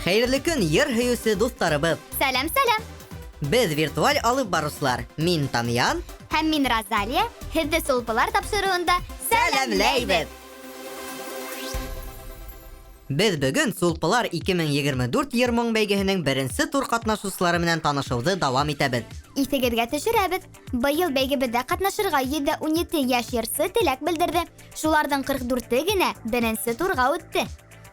Хәерле көн, йыр һөйүсе дусларыбыз. Сәлам, сәлам. Без виртуаль алып барышлар. Мин Тамян. Һәм мин Розалия. Һеҙҙе Сулпылар тапшырыуында Сәләмләйбеҙ. Без бөгөн Сулпылар 2024 йыр-моң бәйгеһенең беренсе тур катнашыусылары менән танышыуҙы дауам итәбеҙ. Иҫегеҙгә төшөрәбеҙ. Быйыл бәйгебеҙҙә ҡатнашырға 7-12 йәш йырсы теләк белдерҙе. Шуларҙың 44-ы генә беренсе турға үтте.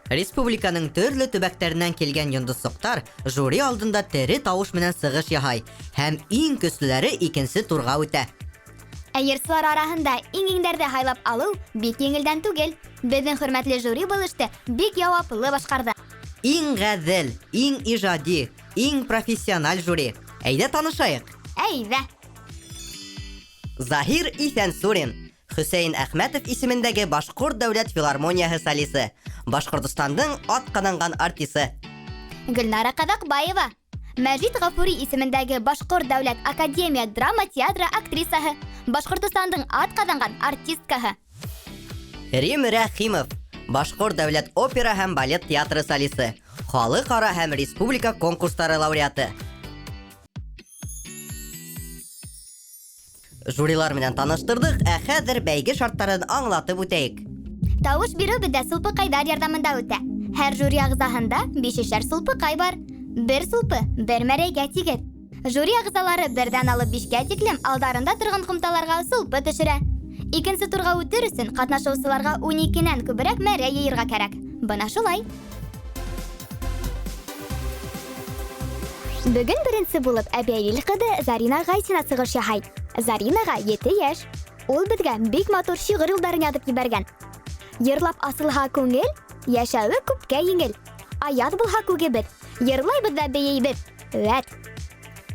Республиканың төрлө төбәктәренән килгән йондоҙсоҡтар жюри алдында тере тауыш менән сығыш яһай һәм иң көслөләре икенсе турға үтә. Ә йырсылар араһында иңеңдәрҙе һайлап алыу бик еңелдән түгел. Беҙҙең хөрмәтле жюри был эште бик яуаплы башҡарҙы. Иң ғәҙел, иң ижади, иң профессиональ жюри. Әйҙә танышайыҡ. Әйҙә. Заһир Иҫәнсурин, Хөсәйен Әхмәтов исемендәге Башҡорт дәүләт филармонияһы солисы, Башҡортостандың атҡаҙанған артисы. Гөлнара Ҡаҙаҡбаева, Мәжит Ғафури исемендәге Башҡорт дәүләт академия драма театры актрисаһы, Башҡортостандың атҡаҙанған артисткаһы. Рим Рәхимов, Башҡорт дәүләт опера һәм балет театры солисы, халыҡ-ара һәм республика конкурстары лауреаты. Жюрилар менән таныштырдык, ә хәҙер бәйге шарттарын аңлатып үтәйек. Тауыш биреү беҙҙә сулпыҡайҙар ярҙамында үтә. Һәр жюри ағзаһында 5-шәр сулпыҡай бар. Бер сулпы бер мәрәйгә тигеҙ. Жюри ағзалары берҙән алып 5-кә тиклем алдарында торған ҡумталарға сулпы төшөрә. Икенсе турға үтер өсөн ҡатнашыусыларға 12-нән күберәк мәрәй йыйырға кәрәк. Бына шулай. Бөгөн беренсе булып Әбйәлил ҡыҙы Зарина Ғайсина сығыш яһай. Заринаға 7 йәш. Ул беҙгә бик матур шиғыр юлдарын яҙып ебәргән. Йырлап асылһа күңел, йәшәүе күпкә еңел. Аяҙ булһа күгебеҙ, йырлайбыҙ ҙа бейейбеҙ. Вәт.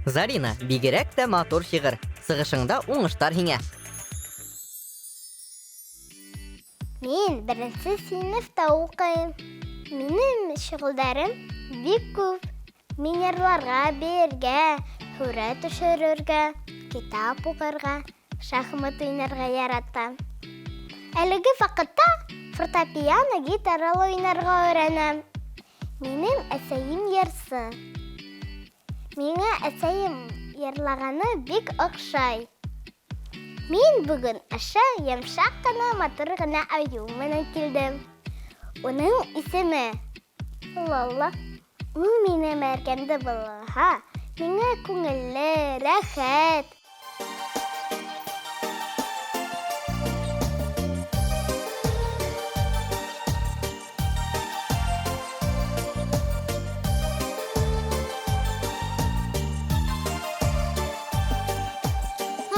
Зарина, бигерәк тә матур шиғыр. Сығышыңда уңыштар һиңә. Мин беренсе синыфта уҡыйым. Минең шөғөлдәрем бик күп. Мин йырларға, бейергә, һүрәт төшөрөргә, китап уҡырға, шахмат уйнарға яратам. Әлеге ваҡытта фортепиано, гитарала уйнарға өйрәнәм. Минең әсәйем йырсы. Миңә әсәйем йырлағаны бик оҡшай. Мин бөгөн аша йомшаҡ ҡына, матур ғына айыу менән килдем. Уның исеме Лола. Ул минең әркәмде булһа, миңә күңелле, рәхәт.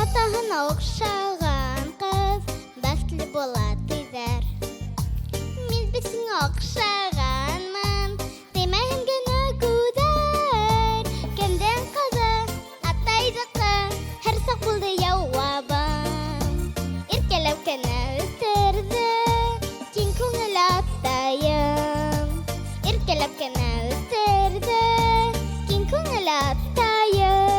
Атаһына оҡшаған ҡыҙ бәхетле була тиҙәр. Мин бит сиңә оҡшағанмын, теймәһен генә күҙәр. Кемдең ҡыҙы, атайҙыҡы, һәр саҡ булды яуабым. Иркәләп кенә үҫтерҙе киң күңел атайым. Иркәләп кенә үҫтерҙе киң күңел атайым.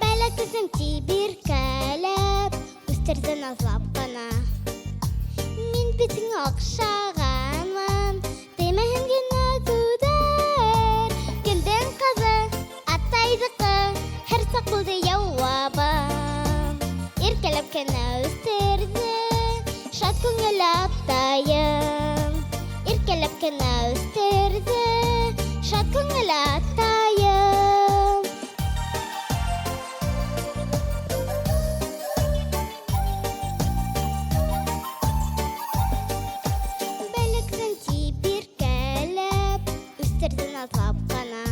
Бәләкәсем тибиркәләп, үҫтерҙе наҙлап ҡына. Мин бит сиңә оҡшағанмын, теймәһен генә күҙәр. Кемдең ҡыҙы, атайҙыҡы, һәр саҡ булды яуабым. Иркәләп кенә үҫтерҙе шат күңел атайым. Иркәләп кенә үҫтерҙе шат күңел атайым. Бәләкәсем тибиркәләп, үҫтерҙе наҙлап ҡына.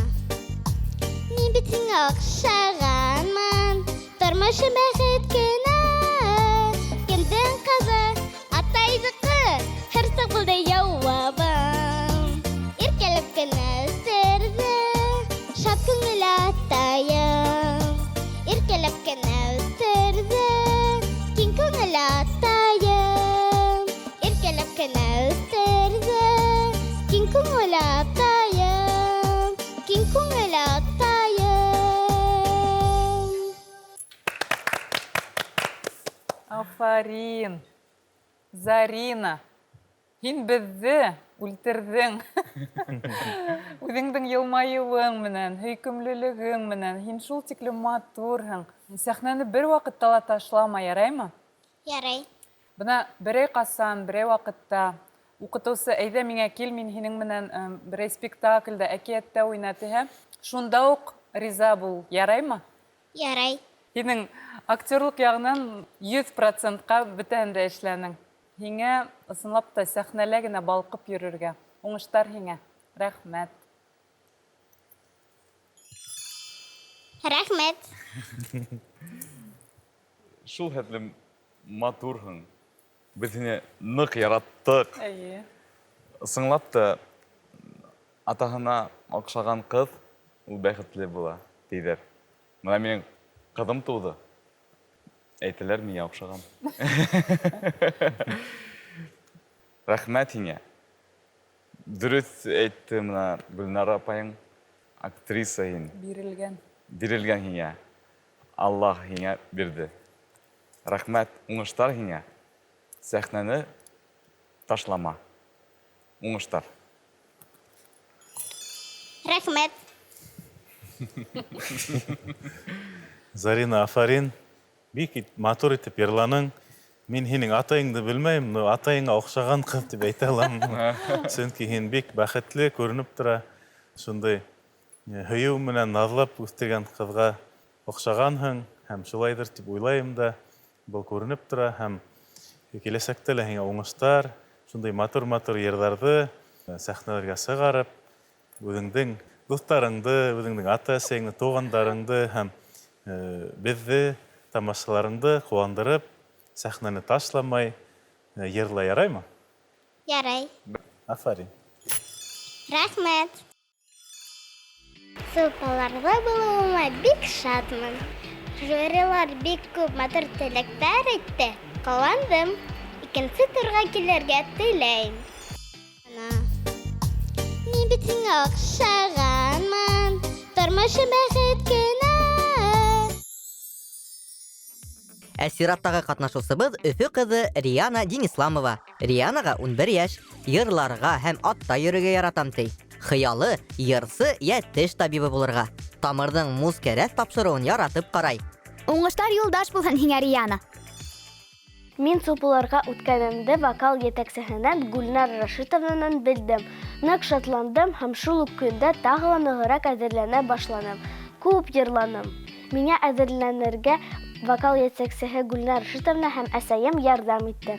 Мин бит сиңә оҡшағанмын, тормошом бәхет кенә. Кемдең ҡыҙы, атайҙыҡы, һәр саҡ булды яуабым. Иркәләп кенә күңел атайым, киң күңел атайым. Афарин, Зарина, һин беҙҙе үлтерҙең. Үҙеңдең йылмайыуың менән, һөйкөмлөлөгөң менән, һин шул тиклем матурһың. Сәхнәне бер ваҡытта ла ташлама, яраймы? Ярай. Бына берәй ҡасан, берәй ваҡытта уҡытыусы, әйҙә миңә кил, мин һинең менән берәй спектакльдә, әкиәттә уйна тиһә, шунда уҡ риза бул, яраймы? Ярай. Һинең актерлык яғынан 100%-ҡа бөтәһен дә эшләнең. Һиңә ысынлап та сәхнәлә генә балҡып йөрөргә. Уңыштар һиңә. Рәхмәт. Рәхмәт. Шул хәтлем матурһың. Беҙ һине ныҡ яраттык. Әйе. Ысынлап та атаһына оҡшаған ҡыҙ ул бәхетле була, тиҙәр. Мына минең ҡыҙым тыуҙы. Әйтәләр, миңә оҡшаған. Рәхмәт һиңә. Дөрөҫ әйтте мына Гөлнара апайың, актриса һин. Бирелгән. Бирелгән һиңә. Аллаһ һиңә бирҙе. Рәхмәт, уңыштар һиңә. Сәхнәне ташлама. Уңыштар. Рәхмәт. Зарина, афарин, бик матур итеп йырланың. Мин һинең атайыңды белмәйем, но атайыңа оҡшаған ҡыҙ тип әйтә алам. Сөнки һин бик бәхетле күренеп тора. Шундай һөйөү менән наҙлап үҫтергән ҡыҙға оҡшағанһың, һәм шулайҙыр тип уйлайым да. Был күренеп тора, һәм киләсәктә лә һиңә уңыштар, шундай матур-матур йырҙарҙы сәхнәләргә сығарып, үҙеңдең дуҫтарыңды, үҙеңдең ата-әсәйеңде, туғандарыңды һәм беҙҙе, тамашаларыңды ҡыуандырып, сәхнәне ташламай йырлай, яраймы? Ярай. Афарин. Рәхмәт. Сылпаларҙа булыуыма бик шатмын. Жюрилар бик күп матур теләктәр әйтте. Ҡыуандым. Икенсе турға килергә теләйем. Мин бит һиңә оҡшағанмын. Тормошом бәхет кенә. Әсираттағы ҡатнашыусыбыҙ Өфө ҡыҙы Риана Денисламова. Рианаға 11 йәш, йырларға һәм атта йөрөргә яратам ти. Хыялы, йырсы йә теш табибы булырға. Тамырҙың муз кәрәҫ тапшырыуын яратып ҡарай. Уңыштар юлдаш булһын һиңә, Риана. Мин супыларға үткәнемде вокал етәксеһенән Гүлнар Рашитовнанан белдем. Ныҡ шатландым һәм шул уҡ көндә тағы ла нығыраҡ әҙерләнә башланым. Күп йырланым. Миңә әҙерләнергә вокал етәксеһе Гүлнар Рашитовна һәм әсәйем ярҙам итте.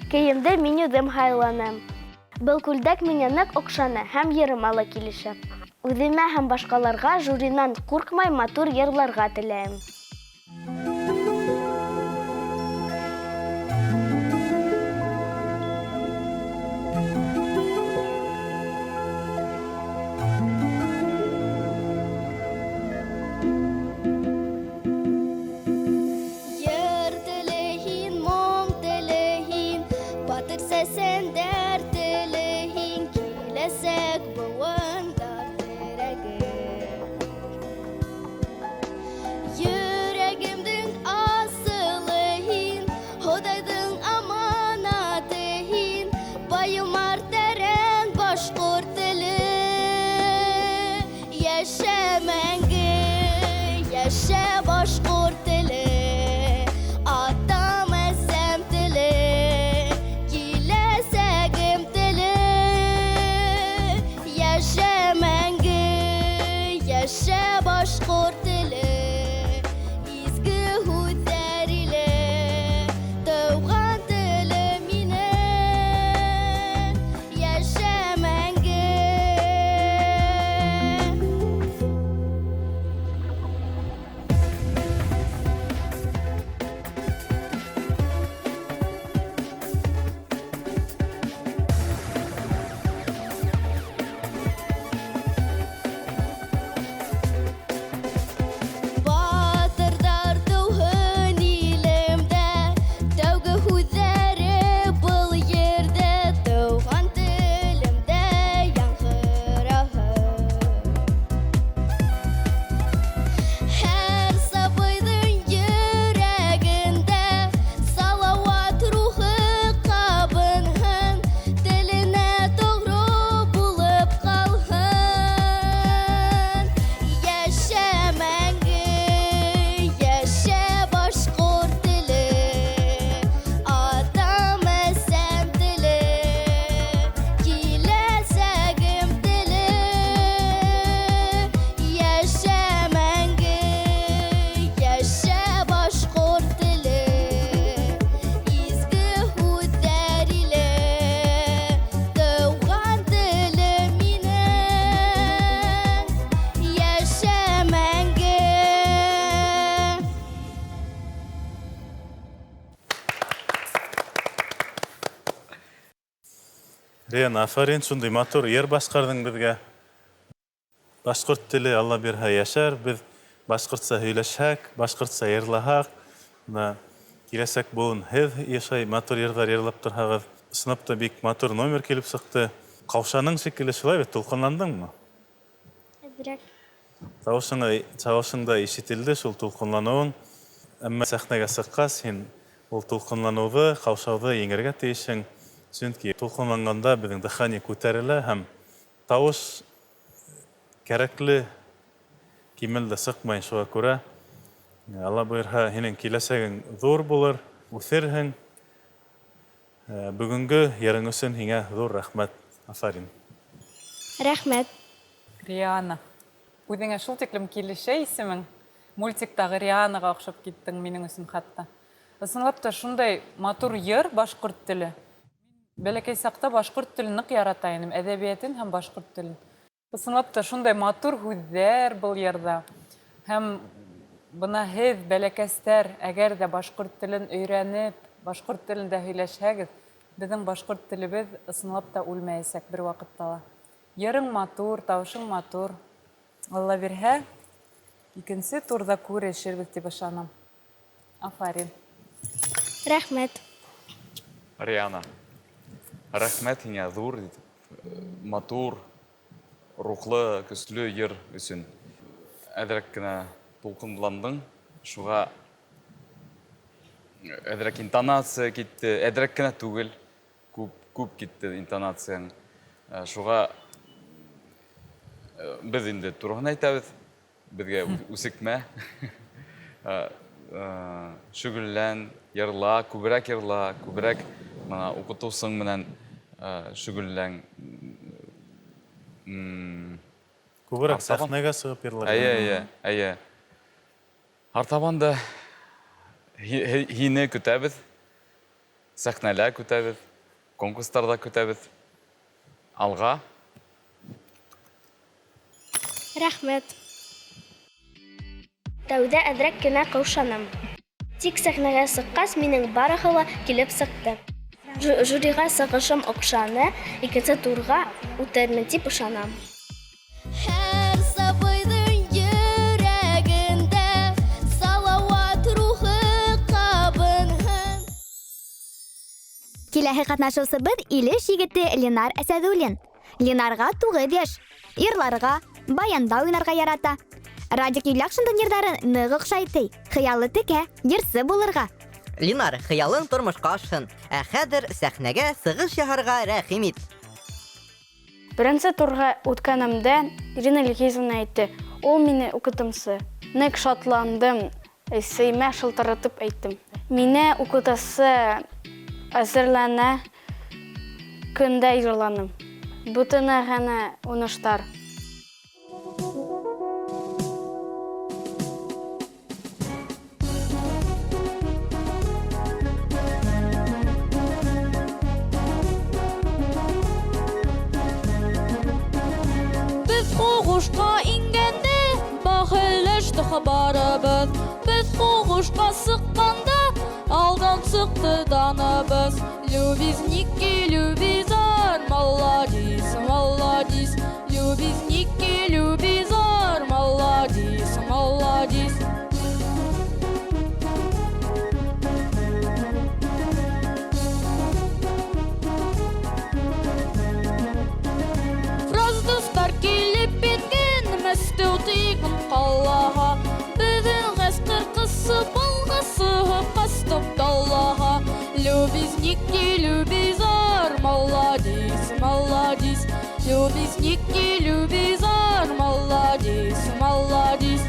Кейемде мин үҙем һайланым. Был күлдәк миңә ныҡ оҡшаны һәм йырыма ла килешә. Үҙемә һәм башҡаларға жюринан ҡурҡмай матур йырларға теләйем. Риана, афарин, шундай матур ер башкардың бізге. Башқұрт тілі Алла берха яшар, біз башқұртса сөйләшәк, башқұртса ерлахақ. Келесек болын һеҙ ешай матур ердар ерлап тұрһағыҙ. Сыныпта бик матур номер келіп сықты. Қаушаның шекелі шылай бет, толқынландың мы? Әҙерәк. Тауышыңда ишетілді шул толқынлануың. Әммә сәхнәгә сыққас, сен ол толқынлануҙы, қаушауҙы еңергә тейешең. Сөнки толқынланғанда беҙҙең дыхание күтәрелә һәм тауыш кәрәкле кимелдә сыҡмай. Шуға күрә Алла бойорһа, һинең киләсәгең ҙур булыр, үҫерһең. Бөгөнгө йырың өсөн һиңә ҙур рәхмәт, афарин. Рәхмәт. Риана. Үҙеңә шул тиклем килешә исемең. Мультиктағы Рианаға оҡшап киттең минең өсөн хатта. Ысынлап та шундай матур йыр башҡорт теле. Бәләкәй саҡта башҡорт телен ныҡ ярата инем, әҙәбиәтен һәм башҡорт телен. Ысынлап та шундай матур һүҙҙәр был йырҙа. Һәм бына һеҙ, бәләкәстәр, әгәр ҙә башҡорт телен өйрәнеп, башҡорт телендә һөйләшһәгеҙ, беҙҙең башҡорт телебеҙ ысынлап та үлмәйәсәк бер ваҡытта ла. Йырың матур, тауышың матур. Алла бирһә, икенсе турҙа күрешербеҙ тип ышанам. Афарин. Рәхмәт. Риана, рәхмәт һиңә ҙур, матур, рухлы, көслө йыр өсөн. Әҙерәк кенә тулҡынландың, шуға әҙерәк интонация китте, әҙерәк кенә түгел, күп китте интонацияң. Шуға беҙ инде тураһын әйтәбеҙ, беҙгә үсекмә, шөғөллән, йырла, күберәк уҡытыусың менән шөғөллән. Күберәк сәхнәгә сығып йырлар. Әйе. Артабанда һине көтәбеҙ, сәхнәлә көтәбеҙ, конкурстарҙа көтәбеҙ. Алға. Рәхмәт. Тәүҙә әҙерәк кенә ҡаушаным. Тик сәхнәгә сыҡҡас, минең барыһы ла килеп сыҡты. Жюриға сығышым оҡшаны, икенсе турға үтәрмен тип ышанам. Һәр сабыйҙың йөрәгендә салауат рухы ҡабынһын. Киләһе ҡатнашыусыбыҙ Илеш егете Ленар Әсәҙуллин. Ленарға 9 йәш. Йырларға, баянда уйнарға ярата. Радик Юлякшиндың йырҙарын ныҡ оҡшай. Хыялы текә, йырсы булырға. Ленар, хыялың тормошҡа ашһын. Ә хәҙер сәхнәгә сығыш яһарға рәхим ит. Беренсе турға үткәнемдә Ирина Лихизовна әйтте. Ул мине уҡытымсы. Ныҡ шатландым, сеймә шылтыратып әйттем. Мине уҡытасы әзерләнә, көндә йырланым. Бүтәнә генә уңыштар. Һуғышҡа ингәндә бәхилләште хәбәребеҙ. Беҙ һуғышҡа сыҡҡанда алдан сыҡты даныбыҙ. Любезники, любизар, маладис, маладис. Любезники, любизар, маладис, маладис. Фраздостар килеп ингән Мәскәү тигән ҡалаға. Беҙҙең ғәскәр ҡысы балғасы ҡастып далаға. Любезники, любизар, маладис, маладис. Любезники, любизар, маладис, маладис.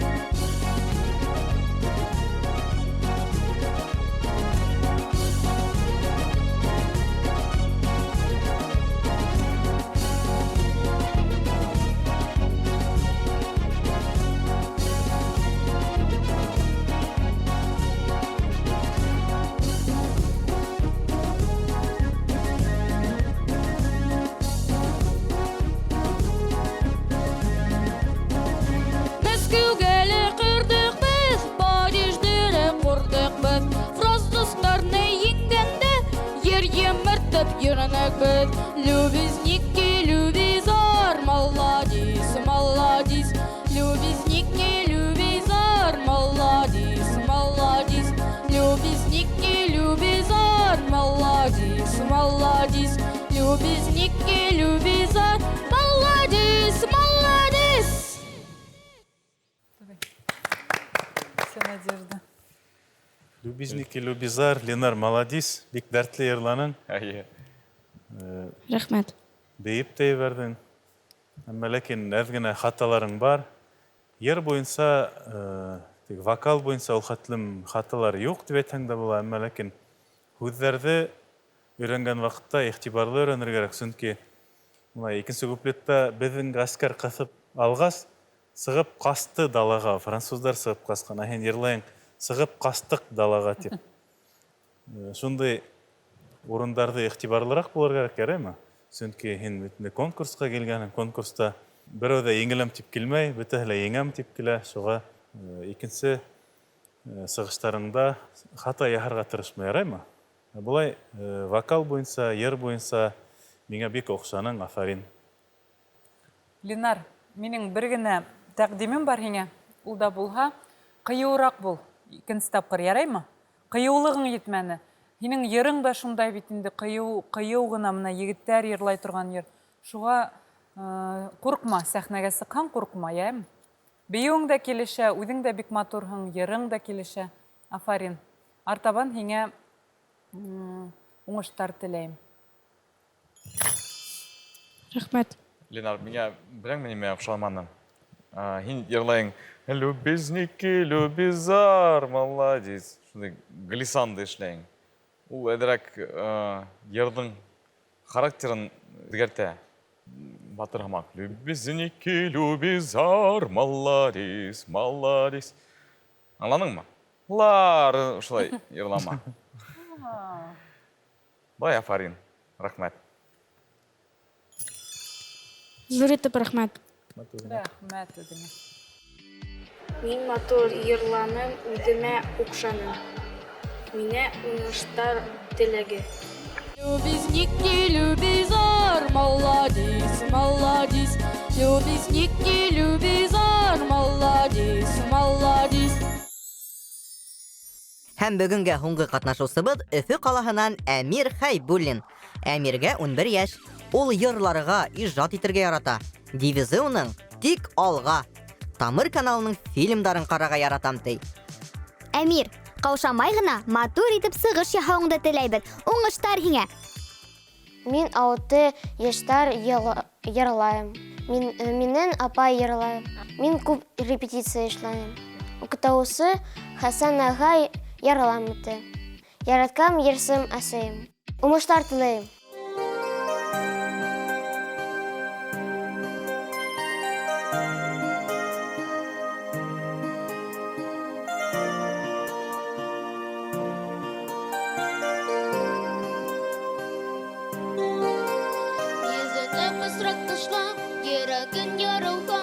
Йөрәнәк бит, любезники, любизар, молодец, молодец. Любезники, любизар, молодец, молодец. Любезники, любизар, молодец, молодец. Любезники, любизар, молодец, молодец. Все, Надежда. Любезники, любизар, Ленар, молодец. Бик дәртле ерланың. Әйе. Рәхмәт. Бейіп тей бердің. Әмма ләкин әз генә хаталарың бар. Ер буенса, вокал буенса ул хәтлем хаталар юк дип әйтһәң дә була. Әмма ләкин һүҙҙәрҙе өйрәнгән ваҡытта иғтибарлы өйрәнергәрәк. Сөнки икенсе куплетта беҙҙең ғәскәр ҡыҫып алғас, сығып ҡасты далаға. Француздар сығып ҡасҡан. Һин йырлайың, сығып ҡастыҡ далаға тип. Шундай урындарҙы иғтибарлыраҡ булырға кәрәкме? Сөнки һин конкурсҡа килгәнһең, конкурста берәү ҙә еңеләм тип килмәй, бөтәһе лә еңәм тип килә. Шуға икенсе сығыштарыңда хата яһарға тырышма, яраймы? Булай вокал буйынса, йыр буйынса миңә бик оҡшаның, афарин. Ленар, минең бер генә тәҡдимем бар һиңә. Ул да булһа, ҡыйыуыраҡ бул. Икенсе тапҡыр, яраймы? Ҡыйыулығың етмәне. Һинең йырың да шундай бит инде, ҡыйыу ғына мына егеттәр йырлай торған йыр. Шуға ҡурҡма, сәхнәгә сыҡһаң ҡурҡма, яраймы? Бейеүең дә килешә, үҙең дә бик матурһың, йырың да килешә. Афарин. Артабан һиңә уңыштар теләйем. Рәхмәт. Ленар, миңә беләңме нимә оҡшаманы? Һин йырлайың, любезники, любизар, молодец. Шундай глисанды эшләйең. Ул әҙерәк йырҙың характерын үҙгәртә. Батыр һымаҡ. Любезники, любизар, молодец, молодец. Аңланыңмы? Лар, шулай йырлама. Бай, афарин. Рәхмәт. Зур итеп рәхмәт. Рәхмәт үҙеңә. Мин матур йырланым, үҙемә уҡшаным. Миңә уңыштар теләге. Любезники, любизар, молодец, молодец. Любезники, любизар, молодец, молодец. Һәм бөгөнгә һуңғы ҡатнашыусыбыҙ Өфө ҡалаһынан Әмир Хәйбуллин. Әмиргә 11 йәш. Ул йырларға ижад итергә ярата. Девизы уның «Тик алға». Тамыр каналының фильмдарын ҡарарға яратам ти. Әмир, ҡаушамай ғына матур итеп сығыш яһауыңды теләйбеҙ. Уңыштар һиңә. Мин 6 йәштәр йырлайым. Минең апай йырлай. Мин күп репетиция эшләйем. Укытыусы Хәсән ағай йырламыты. Яраткан йырсым әсәйем. Уңыштар теләйем. Йөрәген ярылға,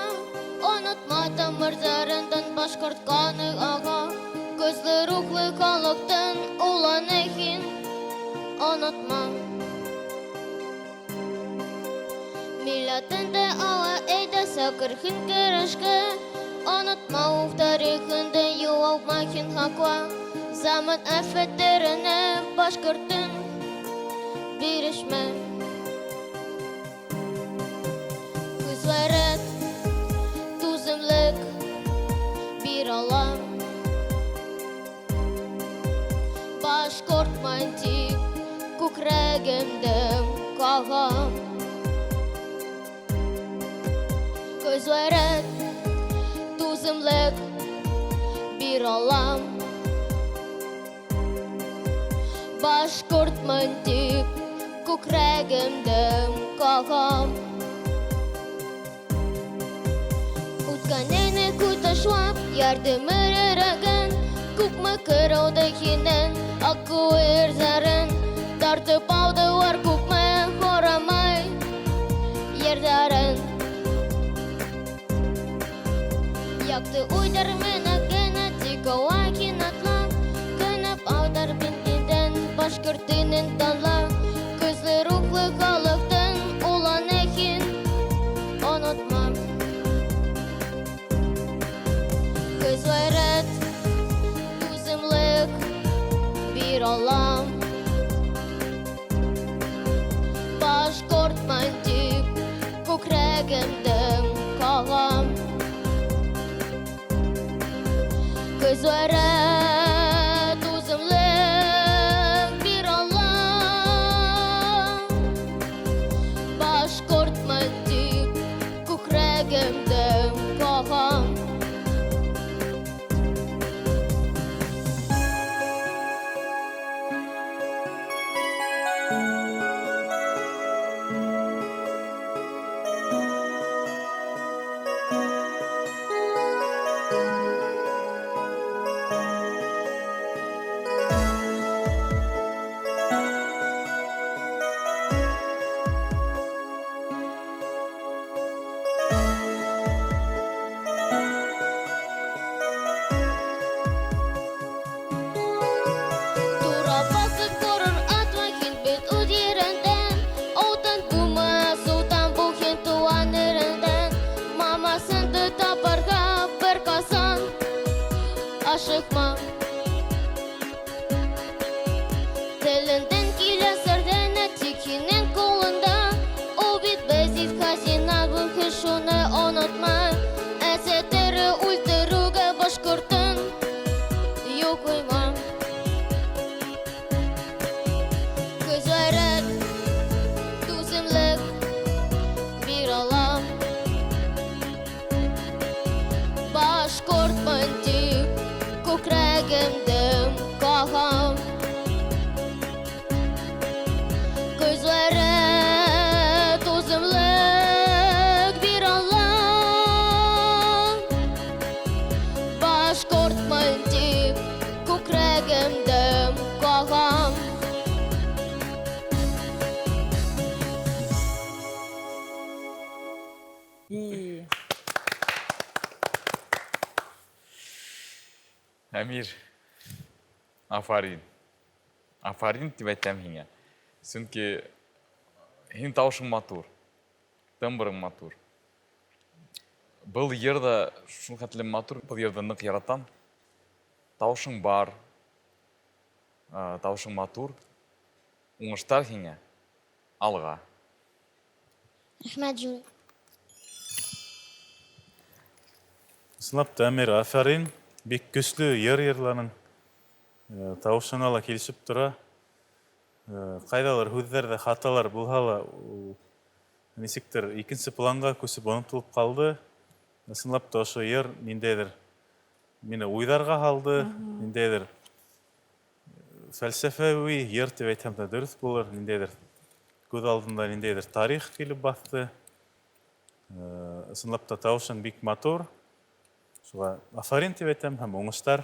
онотма тамырҙарындан башҡортканы аға. Көслө рухлы халыҡтың уланы һин, онотма. Милләтеңде ала әйдә саҡырһын көрәшкә. Онотма уф тарихыңды юғалтма һин хаҡла. Заман афәттәренә башҡорттың бирешмә. Күзләрет, түземлек бир алам. Башҡортман тип күкрәгемдә ҡағам. Күзләрет, түземлек бир алам. Башҡортман тип күкрәгемдә ҡағам. Үткәнене күташлап, ярдым өрәрәген. Күпме кырылды һинең аҡҡу ирҙәрен. Тартып алдылар күпме һорамай ерҙәрен. Яҡты уйҙар менән генә тик ауа һин атлап. Көнөп алдар бит һиндән башҡорт тинен танлап. Көслө алам. Башкортман дип күкрәгемдән кагам. Күзләре түземлек бир алам. Башкортман дип күкрәгемдән кагам. Ашықма Тілінден келе сырдені текенен қолында Ол бит бәзит хазина бүлкі шуны ұнытма Әсеттері ультыруға башқұртын Yok қойма Күзәрет түзімлік бір алам Башқұртмын деп Күкрәгемдән кагам. Күзләре түземлек бир алам. Башкортман дип күкрәгемдән кагам. Әмир, афарин. Афарин деп айтам һиңә. Сөнки һин таушың матур. Тымбырың матур. Был йырда шул хәтле матур, был йырда нык яратам. Таушың бар. Таушың матур. Уңыштар һиңә. Алға. Рәхмәт, Жюри. Ысынлап та, Әмир, афарин. Бик көсле йыр-йырларның тауышына ла килешеп тора. Кайдалар һүҙҙәрҙә хаталар булһа ла, нисектер икенсе планға күсеп онотолоп ҡалды. Ысынлап та ошо йыр ниндәйҙер мине уйҙарға һалды, ниндәйҙер фәлсәфәүи йыр тип әйтһәм дә дөрөҫ булыр, ниндәйҙер күҙ алдында ниндәйҙер тарих килеп баҫты. Ысынлап та тауышың бик матур. Шуға афарин тип әйтәм һәм уңыштар.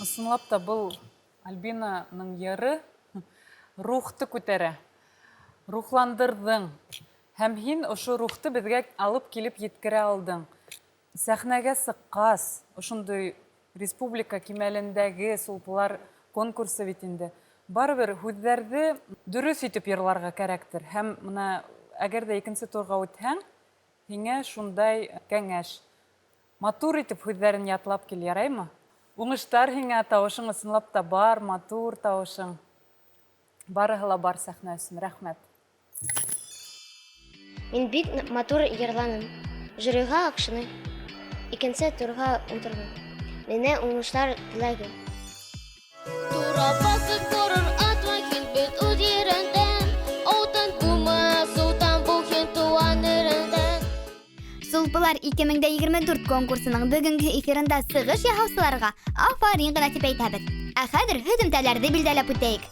Ысынлап та был Альбинаның йыры рухты күтәрә. Рухландырҙың. Һәм һин ошо рухты беҙгә алып килеп еткерә алдың. Сәхнәгә сыҡҡас, ошондай республика кимәлендәге сулпылар конкурсы бит инде. Барыбер һүҙҙәрҙе дөрөҫ итеп йырларға кәрәктер. Һәм мына әгәр дә икенсе турға үтһәң, һиңә шундай кәңәш. Матур итеп һүҙҙәрен ятлап кил, яраймы? Уңыштар һиңә, тауышың ысынлап та бар, матур тауышың. Барыһы ла бар сәхнә өсөн. Рәхмәт. Мин бик матур йырланым. Жюриға аҡшыны. Икенсе турға ултырҙым. Миңә уңыштар теләгем. Тура баҫып торор атма һин бит үҙ ереңдән. Алтын булма, султан бул һин тыуған ереңдән. Сулпылар 2024 конкурсының бөгөнгө эфирында сығыш яһаусыларға афарин ғына тип әйтәбеҙ. Ә хәҙер һөҙөмтәләрҙе билдәләп үтәйек.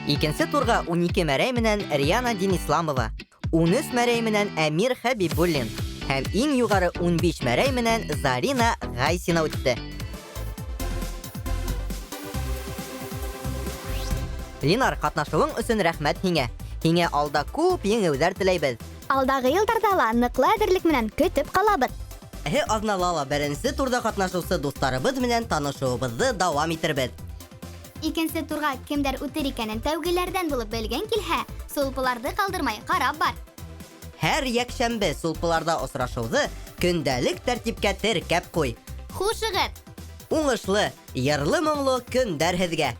Икенсе турға 12 мәрәй менән Риана Динисламова, 13 мәрәй менән Әмир Хәбибуллин һәм иң юғары 15 мәрәй менән Зарина Ғайсина үтте. Линар, ҡатнашыуың өсөн рәхмәт һиңә. Һиңә алда күп еңеүҙәр теләйбеҙ. Алдағы йылдарҙа ла ныҡлы әҙерлек менән көтөп ҡалабыҙ. Аҙнала ла беренсе турҙа ҡатнашыусы дуҫтарыбыҙ менән танышыуыбыҙҙы дауам итербеҙ. Икенсе турға кемдәр үтер икәнен тәүгеләрҙән булып белгән килһә, сулпыларҙы ҡалдырмай ҡарап бар. Һәр йәкшәмбе сулпыларҙа осрашыуҙы көндәлек тәртипкә теркәп ҡуй. Хушығыҙ! Уңышлы, йырлы-моңлы көндәр һеҙгә!